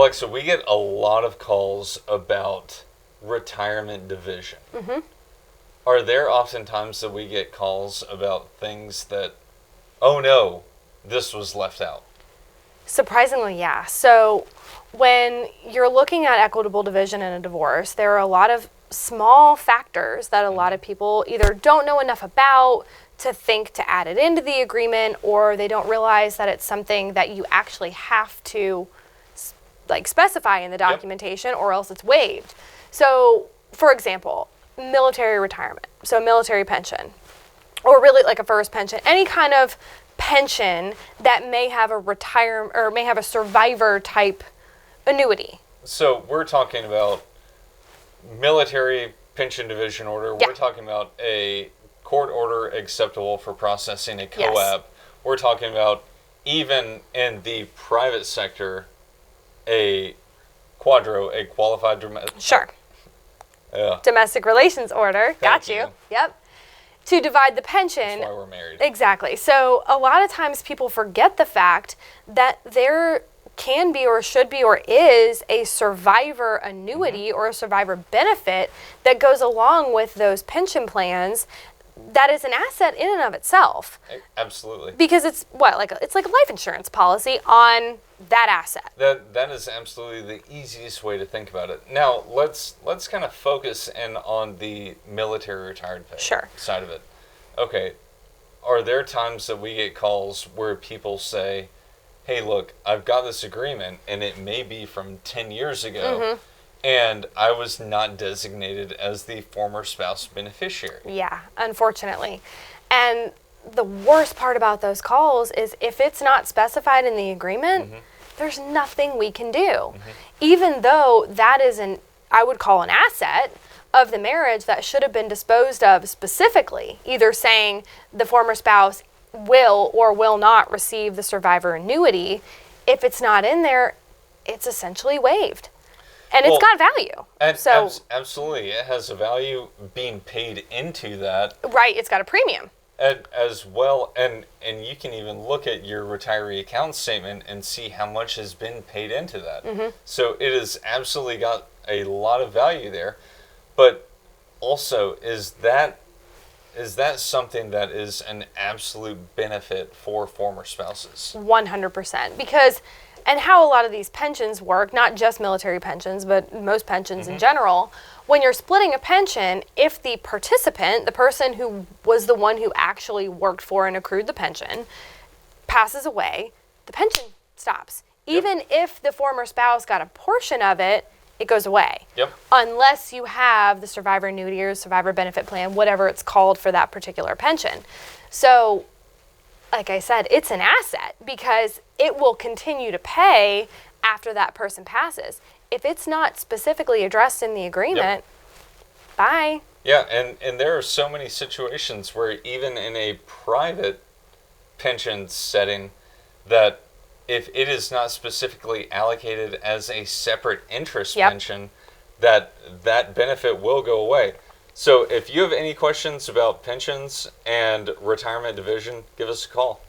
Alexa, we get a lot of calls about retirement division. Mm-hmm. Are there often times that we get calls about things that, oh no, this was left out? Surprisingly, yeah. So when you're looking at equitable division in a divorce, there are a lot of small factors that a lot of people either don't know enough about to think to add it into the agreement, or they don't realize that it's something that you actually have to specify in the documentation, or else it's waived. So, for example, military retirement, so military pension, or really like a first pension, any kind of pension that may have a retirement or may have a survivor type annuity. So we're talking about military pension division order. Yeah. We're talking about a court order acceptable for processing, a co-op. Yes. We're talking about, even in the private sector, a quadro, a qualified Sure. Domestic relations order. Got you. Yep. To divide the pension. That's why we're married. Exactly. So a lot of times people forget the fact that there can be or should be or is a survivor annuity or a survivor benefit that goes along with those pension plans that is an asset in and of itself. Absolutely. Because it's it's like a life insurance policy on that asset. That is absolutely the easiest way to think about it. Now let's kind of focus in on the military retired pay side of it. Okay, are there times that we get calls where people say, "Hey, look, I've got this agreement, and it may be from 10 years ago, and I was not designated as the former spouse beneficiary"? Yeah, unfortunately. And the worst part about those calls is if it's not specified in the agreement, there's nothing we can do. Even though that is I would call an asset of the marriage that should have been disposed of specifically, either saying the former spouse will or will not receive the survivor annuity. If it's not in there, it's essentially waived. And it's got value. And absolutely. It has a value being paid into that. Right, it's got a premium. As well, and you can even look at your retiree account statement and see how much has been paid into that. So it has absolutely got a lot of value there. But also, is that something that is an absolute benefit for former spouses? 100%. Because, and how a lot of these pensions work, not just military pensions, but most pensions in general, when you're splitting a pension, if the participant, the person who was the one who actually worked for and accrued the pension, passes away, the pension stops. Even if the former spouse got a portion of it, it goes away. Unless you have the survivor annuity or survivor benefit plan, whatever it's called for that particular pension. So, like I said, it's an asset because it will continue to pay after that person passes. If it's not specifically addressed in the agreement, bye. Yeah, and there are so many situations where even in a private pension setting, that if it is not specifically allocated as a separate interest pension, that benefit will go away. So if you have any questions about pensions and retirement division, give us a call.